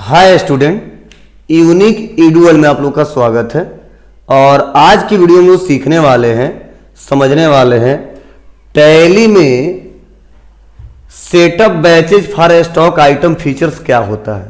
Hi student, unique ईडुअल में आप लोग का स्वागत है। और आज की वीडियो में सीखने वाले हैं, समझने वाले हैं टैली में setup batches for stock item features क्या होता है।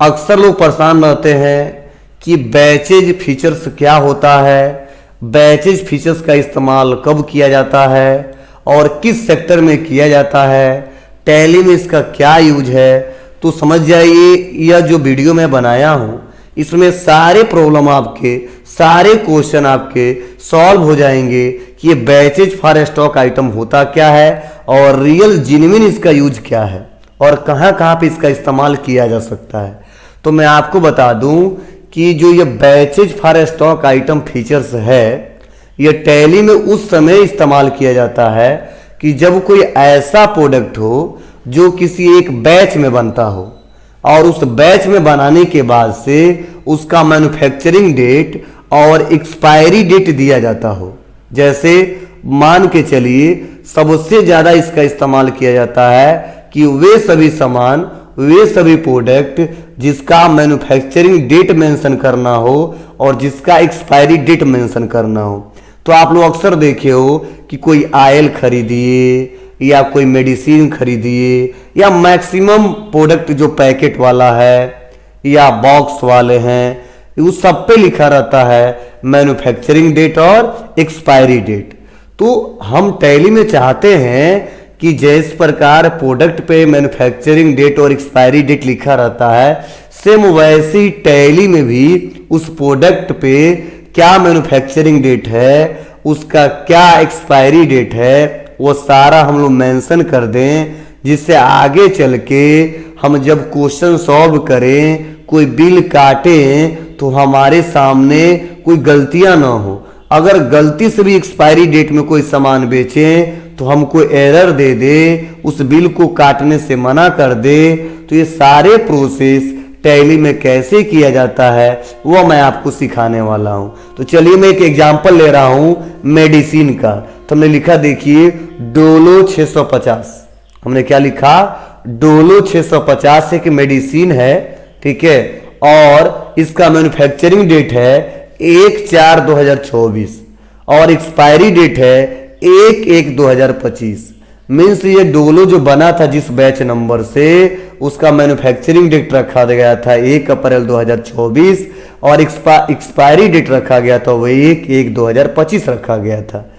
अक्सर लोग परेशान रहते हैं कि बैचेज फीचर्स क्या होता है, बैचेज फीचर्स का इस्तेमाल कब किया जाता है और किस सेक्टर में किया जाता है, टैली में इसका क्या यूज है। तो समझ जाइए, यह जो वीडियो मैं बनाया हूं इसमें सारे प्रॉब्लम आपके, सारे क्वेश्चन आपके सॉल्व हो जाएंगे कि ये बैचेज फॉर स्टॉक आइटम होता क्या है और रियल जेन्युइन इसका यूज क्या है और कहां कहां पे इसका इस्तेमाल किया जा सकता है। तो मैं आपको बता दूं कि जो ये batches for stock item features है, ये टैली में उस समय इस्तेमाल किया जाता है कि जब कोई ऐसा प्रोडक्ट हो जो किसी एक बैच में बनता हो और उस बैच में बनाने के बाद से उसका मैन्युफैक्चरिंग डेट और एक्सपायरी डेट दिया जाता हो। जैसे मान के चलिए, सबसे ज्यादा इसका इस्तेमाल किया जाता है कि वे सभी सामान, वे सभी प्रोडक्ट जिसका मैन्युफैक्चरिंग डेट मेंशन करना हो और जिसका एक्सपायरी डेट मेंशन करना हो। तो आप लोग अक्सर देखे हो कि कोई ऑयल खरीदिए या कोई मेडिसिन खरीदिए या मैक्सिमम प्रोडक्ट जो पैकेट वाला है या बॉक्स वाले हैं, उस सब पे लिखा रहता है मैन्युफैक्चरिंग डेट और एक्सपायरी डेट। तो हम टैली में चाहते हैं कि जिस प्रकार प्रोडक्ट पे मैन्युफैक्चरिंग डेट और एक्सपायरी डेट लिखा रहता है, सेम वैसे ही टैली में भी उस प्रोडक्ट पे क्या मैन्युफैक्चरिंग डेट है, उसका क्या एक्सपायरी डेट है, वो सारा हम लोग मेंशन कर दें, जिससे आगे चल के हम जब क्वेश्चन सॉल्व करें, कोई बिल काटें तो हमारे सामने कोई गलतियां ना हो। अगर गलती से भी एक्सपायरी डेट में कोई सामान बेचें तो हमको एरर दे दे, उस बिल को काटने से मना कर दे। तो ये सारे प्रोसेस टैली में कैसे किया जाता है वो मैं आपको सिखाने वाला हूं। तो चलिए मैं एक एग्जांपल ले रहा हूं मेडिसिन का। तो हमने लिखा, देखिए डोलो 650। हमने क्या लिखा, डोलो 650 एक मेडिसिन है, ठीक है, और इसका मैन्युफैक्चरिंग डेट है 1/4/2024 और एक्सपायरी डेट है 1/1/2025। मीन्स ये डोलो जो बना था जिस बैच नंबर से, उसका मैन्युफैक्चरिंग डेट रखा गया था 1 अप्रैल 2024 और एक्सपायरी डेट रखा गया था वो 1/1/2025 रखा गया था।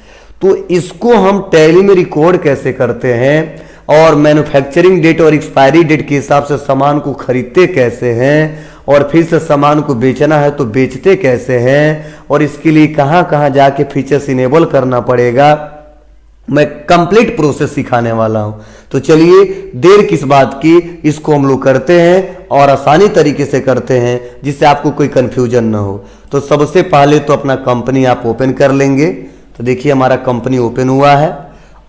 तो इसको हम टैली में रिकॉर्ड कैसे करते हैं और मैन्युफैक्चरिंग डेट और एक्सपायरी डेट के हिसाब से सामान को खरीदते कैसे हैं और फिर से सामान को बेचना है तो बेचते कैसे हैं और इसके लिए कहां कहां जाके फीचर्स इनेबल करना पड़ेगा, मैं कंप्लीट प्रोसेस सिखाने वाला हूं। तो चलिए देर किस बात की, इसको हम लोग करते हैं और आसानी तरीके से करते हैं जिससे आपको कोई कंफ्यूजन ना हो। तो सबसे पहले तो अपना कंपनी आप ओपन कर लेंगे। तो देखिए हमारा कंपनी ओपन हुआ है।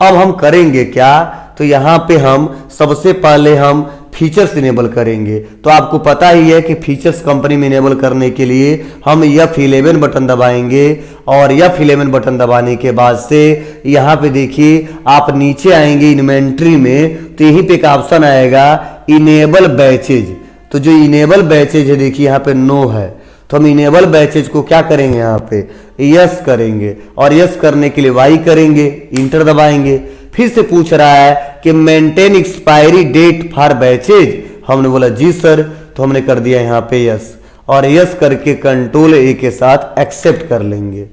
अब हम करेंगे क्या, तो यहां पे हम सबसे पहले हम फीचर्स इनेबल करेंगे। तो आपको पता ही है कि फीचर्स कंपनी में इनेबल करने के लिए हम F11 बटन दबाएंगे और F11 बटन दबाने के बाद से यहाँ पे देखिए आप नीचे आएंगे इन्वेंट्री में, तो यहीं पे एक ऑप्शन आएगा इनेबल बैचेज। तो जो इनेबल बैचेज है देखिए यहाँ पे नो है, तो हम इनेबल बैचेज को क्या करेंगे, यहाँ पे यस करेंगे और यस करने के लिए वाई करेंगे, इंटर दबाएंगे। फिर से पूछ रहा है कि maintain expiry date for batches, हमने बोला जी सर, तो हमने कर दिया यहाँ पे यस और यस करके कंट्रोल ए के साथ एक्सेप्ट कर लेंगे।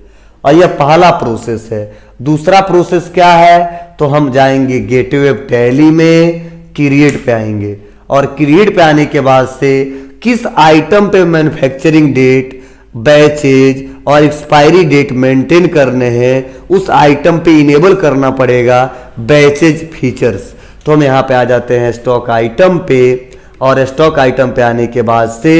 और यह पहला प्रोसेस है। दूसरा प्रोसेस क्या है, तो हम जाएंगे गेटवे टैली में, क्रिएट पे आएंगे और क्रिएट पे आने के बाद से किस आइटम पे मैन्युफैक्चरिंग डेट, बैचेज और एक्सपायरी डेट मेंटेन करने हैं, उस आइटम पे इनेबल करना पड़ेगा बैचेज फीचर्स। तो हम यहाँ पे आ जाते हैं स्टॉक आइटम पे और स्टॉक आइटम पे आने के बाद से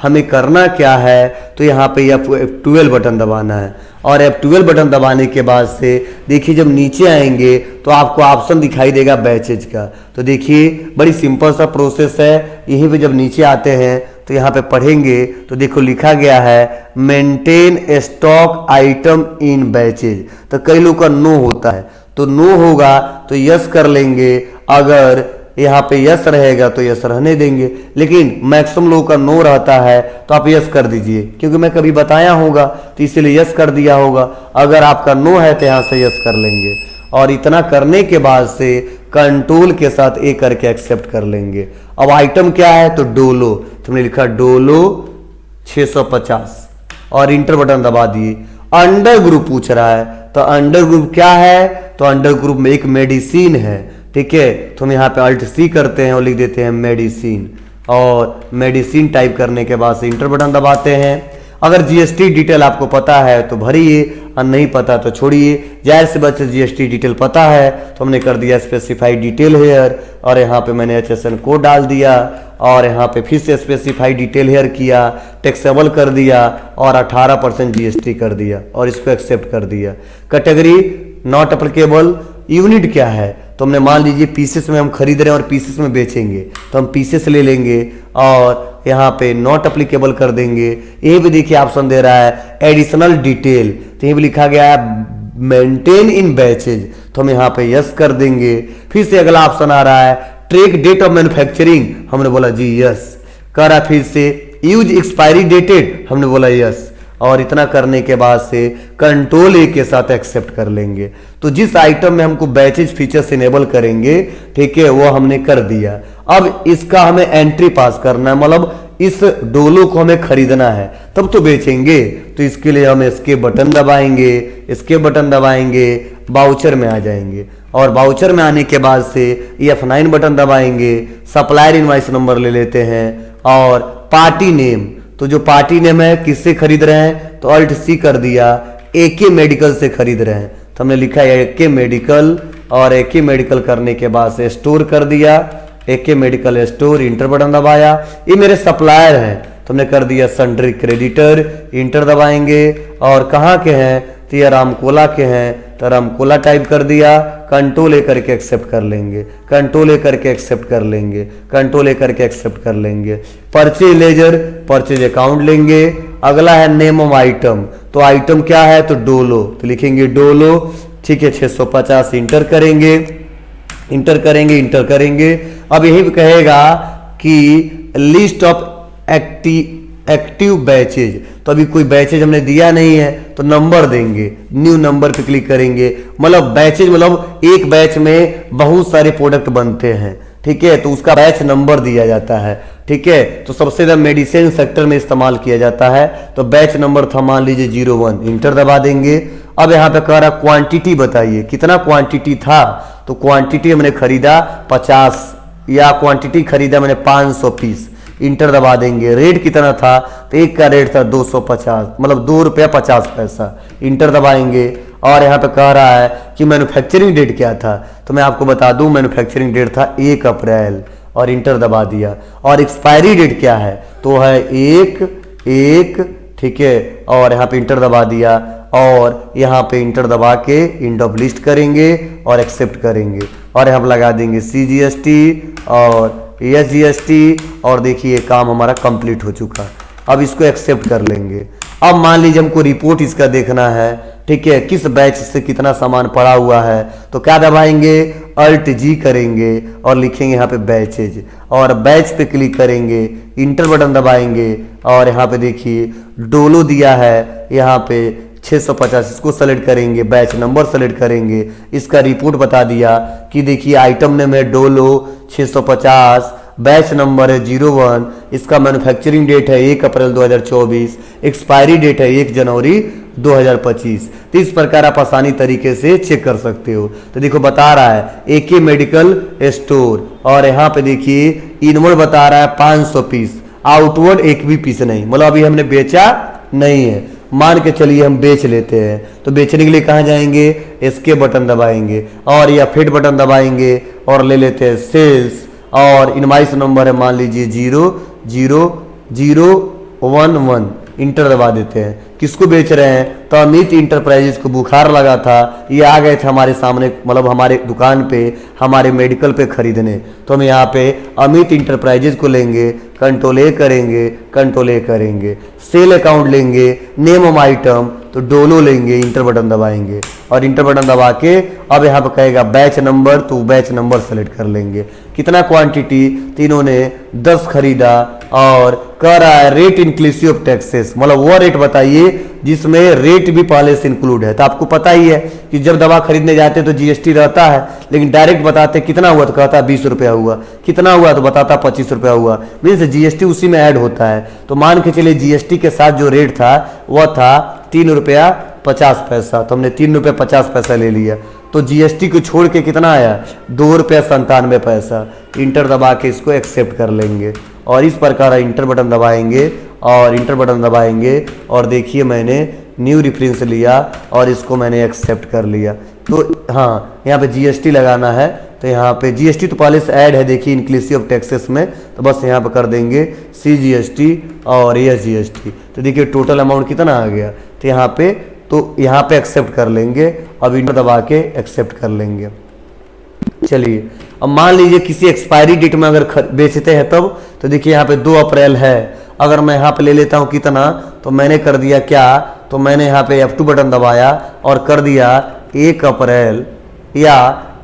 हमें करना क्या है, तो यहाँ पे F12 बटन दबाना है और F12 बटन दबाने के बाद से देखिए जब नीचे आएंगे तो आपको ऑप्शन दिखाई देगा बैचेज का। तो देखिए बड़ी सिंपल सा प्रोसेस है। यहीं पे जब नीचे आते हैं तो यहाँ पे पढ़ेंगे तो देखो लिखा गया है मेंटेन स्टॉक आइटम इन बैचेज। तो कई लोग का नो होता है, तो नो होगा तो यस कर लेंगे अगर यहाँ पे यस रहेगा तो यस रहने देंगे, लेकिन मैक्सिमम लोगों का नो रहता है तो आप यस कर दीजिए, क्योंकि मैं कभी बताया होगा तो इसीलिए यस कर दिया होगा। अगर आपका नो है तो यहाँ से यस कर लेंगे, और इतना करने के बाद से कंट्रोल के साथ ए करके एक्सेप्ट कर लेंगे। अब आइटम क्या है तो डोलो, तुमने लिखा डोलो 650 और इंटर बटन दबा दिए। अंडर ग्रुप पूछ रहा है, तो अंडर ग्रुप क्या है, तो अंडर ग्रुप में एक मेडिसिन है, ठीक है। तो हम यहाँ पे अल्ट सी करते हैं और लिख देते हैं मेडिसिन, और मेडिसिन टाइप करने के बाद से इंटर बटन दबाते हैं। अगर जीएसटी डिटेल आपको पता है तो भरिए, और नहीं पता तो छोड़िए। जाहिर सी बात है जीएसटी डिटेल पता है तो हमने कर दिया स्पेसिफाई डिटेल हेयर, और यहाँ पे मैंने HSN कोड डाल दिया, और यहाँ पे फिर से स्पेसिफाई डिटेल हेयर किया, टैक्सेबल कर दिया, और 18% जीएसटी कर दिया, और इसको एक्सेप्ट कर दिया। Category not applicable. यूनिट क्या है, तो हमने मान लीजिए पीसेस में हम खरीद रहे हैं और पीसेस में बेचेंगे, तो हम पीसेस ले लेंगे और यहाँ पे नॉट एप्लीकेबल कर देंगे। ये भी देखिए ऑप्शन दे रहा है एडिशनल डिटेल, तो ये भी लिखा गया है मेंटेन इन बैचेज, तो हम यहाँ पे यस कर देंगे। फिर से अगला ऑप्शन आ रहा है ट्रैक डेट ऑफ मैन्युफैक्चरिंग, हमने बोला जी यस। कह रहा फिर से यूज एक्सपायरी डेटेड, हमने बोला यस, और इतना करने के बाद से कंट्रोल ए के साथ एक्सेप्ट कर लेंगे। तो जिस आइटम में हमको बैचेज फीचर्स इनेबल करेंगे, ठीक है, वो हमने कर दिया। अब इसका हमें एंट्री पास करना है, मतलब इस डोलो को हमें खरीदना है तब तो बेचेंगे, तो इसके लिए हम इसके बटन दबाएंगे, इसके बटन दबाएंगे, बाउचर में आ जाएंगे, और बाउचर में आने के बाद से F9 बटन दबाएंगे, सप्लायर इनवॉइस नंबर ले लेते हैं, और पार्टी नेम, तो जो पार्टी नेम है किससे खरीद रहे हैं, तो अल्ट सी कर दिया, AK मेडिकल से खरीद रहे हैं, तो हमने लिखा है AK मेडिकल, और AK मेडिकल करने के बाद से स्टोर कर दिया, AK medical store, inter button दबाया। ये मेरे सप्लायर हैं तो हमने कर दिया सन्ड्री क्रेडिटर, इंटर दबाएंगे, और कहाँ के हैं, तो ये रामकोला के हैं, तो रामकोला टाइप कर दिया, कंट्रोल ए करके एक्सेप्ट कर लेंगे, कंट्रोल ए करके एक्सेप्ट कर लेंगे, कंट्रोल ए करके एक्सेप्ट कर लेंगे। परचेज लेजर, परचेज अकाउंट लेंगे। अगला है नेम ऑफ आइटम, तो आइटम क्या है, तो डोलो, तो लिखेंगे डोलो, ठीक है, 650 इंटर करेंगे, इंटर करेंगे, इंटर करेंगे। अब यही कहेगा कि लिस्ट ऑफ एक्टिव बैचेज, तो अभी कोई बैचेज हमने दिया नहीं है तो नंबर देंगे, न्यू नंबर पे क्लिक करेंगे। मतलब बैचेज मतलब एक बैच में बहुत सारे प्रोडक्ट बनते हैं, ठीक है, तो उसका बैच नंबर दिया जाता है, ठीक है। तो सबसे ज्यादा मेडिसिन सेक्टर में इस्तेमाल किया जाता है, तो बैच नंबर था मान लीजिए 01, इंटर दबा देंगे। अब यहाँ पे कह रहा क्वांटिटी बताइए, कितना क्वांटिटी था, तो क्वांटिटी हमने खरीदा 50, या क्वांटिटी खरीदा मैंने 500 पीस, इंटर दबा देंगे। रेट कितना था, तो एक का रेट था 250, मतलब ₹2.50, इंटर दबाएंगे। और यहाँ पे कह रहा है कि मैन्युफैक्चरिंग डेट क्या था, तो मैं आपको बता दूं मैन्युफैक्चरिंग डेट था 1 अप्रैल, और इंटर दबा दिया। और एक्सपायरी डेट क्या है, तो है 1/1, ठीक है, और यहाँ पे इंटर दबा दिया, और यहाँ पे इंटर दबा के इंड ऑफ लिस्ट करेंगे और एक्सेप्ट करेंगे, और यहाँ पे लगा देंगे CGST और SGST, और देखिए काम हमारा कंप्लीट हो चुका। अब इसको एक्सेप्ट कर लेंगे। अब मान लीजिए हमको रिपोर्ट इसका देखना है, ठीक है, किस बैच से कितना सामान पड़ा हुआ है, तो क्या दबाएंगे, अल्ट जी करेंगे और लिखेंगे यहाँ पे बैचेज, और बैच पे क्लिक करेंगे, इंटर बटन दबाएंगे, और यहाँ पे देखिए डोलो दिया है, यहाँ पे 650, इसको सेलेक्ट करेंगे, बैच नंबर सेलेक्ट करेंगे, इसका रिपोर्ट बता दिया कि देखिए आइटम नेम है डोलो 650, बैच नंबर है 01, इसका मैन्युफैक्चरिंग डेट है 1 अप्रैल 2024, एक्सपायरी डेट है 1 जनवरी 2025। तो इस प्रकार आप आसानी तरीके से चेक कर सकते हो। तो देखो बता रहा है AK मेडिकल स्टोर, और यहाँ पे देखिए इनवर्ड बता रहा है 500 पीस, आउटवर्ड एक भी पीस नहीं, मतलब अभी हमने बेचा नहीं है। मान के चलिए हम बेच लेते हैं, तो बेचने के लिए कहाँ जाएंगे, इसके बटन दबाएंगे, और या फिट बटन दबाएंगे, और ले लेते हैं सेल्स, और इनवॉइस नंबर है मान लीजिए 00011, इंटर दबा देते हैं। किसको बेच रहे हैं, तो अमित इंटरप्राइजेज को बुखार लगा था, ये आ गए थे हमारे सामने, मतलब हमारे दुकान पे, हमारे मेडिकल पे खरीदने, तो हम यहाँ पे अमित इंटरप्राइजेज को लेंगे, कंट्रोल ए करेंगे, कंट्रोल ए करेंगे। सेल अकाउंट लेंगे, नेम ऑफ आइटम तो डोलो लेंगे, इंटर बटन दबाएंगे और इंटर बटन दबा के अब यहाँ पे कहेगा बैच नंबर तो बैच नंबर सेलेक्ट कर लेंगे। कितना क्वांटिटी, तो इन्होंने 10 खरीदा और कह रहा है रेट इंक्लूसिव ऑफ टैक्सेस, मतलब वो रेट बताइए जिसमें रेट भी पहले से इंक्लूड है। तो आपको पता ही है कि जब दवा खरीदने जाते हैं तो जीएसटी रहता है, लेकिन डायरेक्ट बताते कितना हुआ तो कहता 20 रुपया हुआ, कितना हुआ तो बताता 25 रुपया हुआ, मीन्स जीएसटी उसी में ऐड होता है। तो मान के चलिए जीएसटी के साथ जो रेट था वह था 3 रुपया 50 पैसा, तो हमने 3 रुपया 50 पैसा ले लिया। तो जीएसटी को छोड़ के कितना आया, 2 रुपया 97 पैसा। इंटर दबा के इसको एक्सेप्ट कर लेंगे और इस प्रकार इंटर बटन दबाएंगे और इंटर बटन दबाएंगे और देखिए मैंने न्यू रेफरेंस लिया और इसको मैंने एक्सेप्ट कर लिया। तो हाँ, यहाँ पे जीएसटी लगाना है, तो यहाँ पे जीएसटी तो पहले से ऐड है, देखिए इंक्लूसिव ऑफ टैक्सेस में, तो बस यहाँ पे कर देंगे CGST और SGST। तो देखिए टोटल अमाउंट कितना आ गया, तो यहाँ पे एक्सेप्ट कर लेंगे। अब इंटर दबा के एक्सेप्ट कर लेंगे। चलिए अब मान लीजिए किसी एक्सपायरी डेट में अगर बेचते हैं तब, तो देखिए यहाँ पे 2 अप्रैल है, अगर मैं यहाँ पे ले लेता हूँ कितना, तो मैंने कर दिया क्या, तो मैंने यहाँ पे F2 बटन दबाया और कर दिया 1 अप्रैल या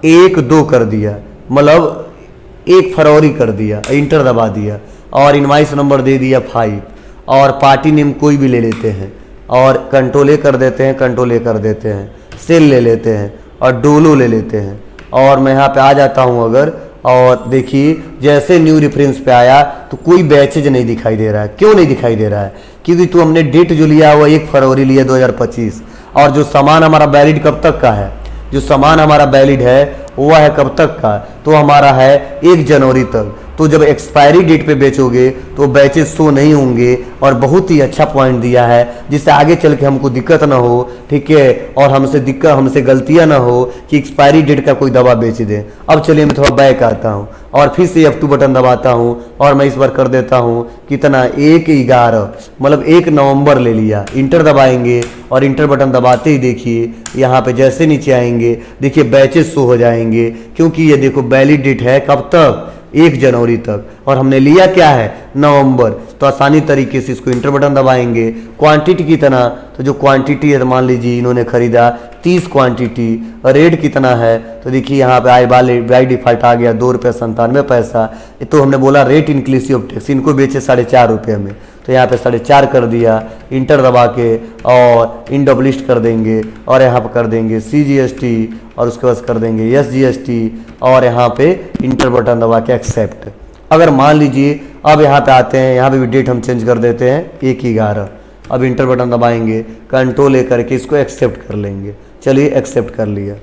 1/2 कर दिया, मतलब 1 फरवरी कर दिया, इंटर दबा दिया और इनवाइस नंबर दे दिया 5 और पार्टी नेम कोई भी ले लेते हैं और कंट्रोल ए कर देते हैं, कंट्रोल ए कर देते हैं, सेल ले लेते हैं और डोलो ले लेते हैं और मैं यहाँ पे आ जाता हूँ अगर, और देखिए जैसे न्यू रेफरेंस पे आया तो कोई बैचेज नहीं दिखाई दे रहा है। क्यों नहीं दिखाई दे रहा है, क्योंकि तो हमने डेट जो लिया हुआ 1 फरवरी लिया 2025 और जो सामान हमारा वैलिड कब तक का है, जो सामान हमारा वैलिड है वो है कब तक का, तो हमारा है 1 जनवरी तक। तो जब एक्सपायरी डेट पे बेचोगे तो बैचेस शो नहीं होंगे और बहुत ही अच्छा पॉइंट दिया है जिससे आगे चल के हमको दिक्कत ना हो, ठीक है, और हमसे गलतियां ना हो कि एक्सपायरी डेट का कोई दवा बेच दे। अब चलिए मैं थोड़ा बैक आता हूँ और फिर से F2 बटन दबाता हूँ और मैं इस बार कर देता हूँ कितना 1/11, मतलब 1 नवंबर ले लिया। इंटर दबाएंगे और इंटर बटन दबाते ही देखिए यहाँ पे जैसे नीचे आएंगे देखिए बैचेस शो हो जाएंगे, क्योंकि ये देखो वैलिड डेट है कब तक, 1 जनवरी तक, और हमने लिया क्या है, नवंबर। तो आसानी तरीके से इसको इंटर बटन दबाएंगे। क्वांटिटी कितना, तो जो क्वांटिटी है मान लीजिए इन्होंने खरीदा 30 क्वांटिटी, रेट कितना है, तो देखिए यहाँ पे बाई डिफॉल्ट आ गया 2 रुपया 97 पैसा। तो हमने बोला रेट इंक्लूसिव ऑफ टैक्स, इनको बेचे 4.5 रुपये में, तो यहाँ पे 4.5 कर दिया। इंटर दबा के और इन डबल लिस्ट कर देंगे और यहाँ पे कर देंगे CGST और उसके बाद कर देंगे SGST और यहाँ पे इंटर बटन दबा के एक्सेप्ट। अगर मान लीजिए अब यहाँ पे आते हैं, यहाँ पे भी डेट हम चेंज कर देते हैं 1/11। अब इंटर बटन दबाएंगे, कंट्रोल ए करके इसको एक्सेप्ट कर लेंगे। चलिए एक्सेप्ट कर लिया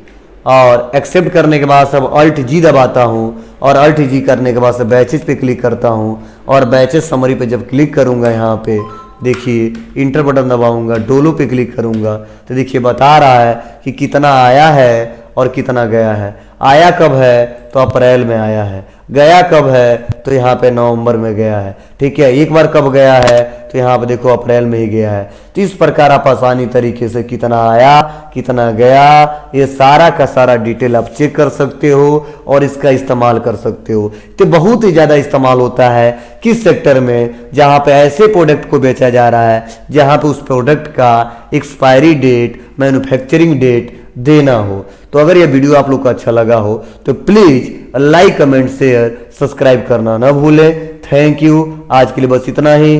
और एक्सेप्ट करने के बाद सब अल्ट जी दबाता हूँ और अल्ट जी करने के बाद से बैचेस पे क्लिक करता हूँ और बैचेस समरी पे जब क्लिक करूँगा यहाँ पे देखिए इंटर बटन दबाऊंगा, डोलो पे क्लिक करूँगा तो देखिए बता रहा है कि कितना आया है और कितना गया है। आया कब है तो अप्रैल में आया है, गया कब है तो यहाँ पे नवंबर में गया है, ठीक है। एक बार कब गया है तो यहाँ पे देखो अप्रैल में ही गया है। तो इस प्रकार आप आसानी तरीके से कितना आया कितना गया ये सारा का सारा डिटेल आप चेक कर सकते हो और इसका इस्तेमाल कर सकते हो। तो बहुत ही ज़्यादा इस्तेमाल होता है किस सेक्टर में, जहाँ पे ऐसे प्रोडक्ट को बेचा जा रहा है जहाँ पे उस प्रोडक्ट का एक्सपायरी डेट मैन्युफैक्चरिंग डेट देना हो। तो अगर यह वीडियो आप लोग को अच्छा लगा हो तो please like comment share subscribe करना ना भूलें। थैंक यू, आज के लिए बस इतना ही।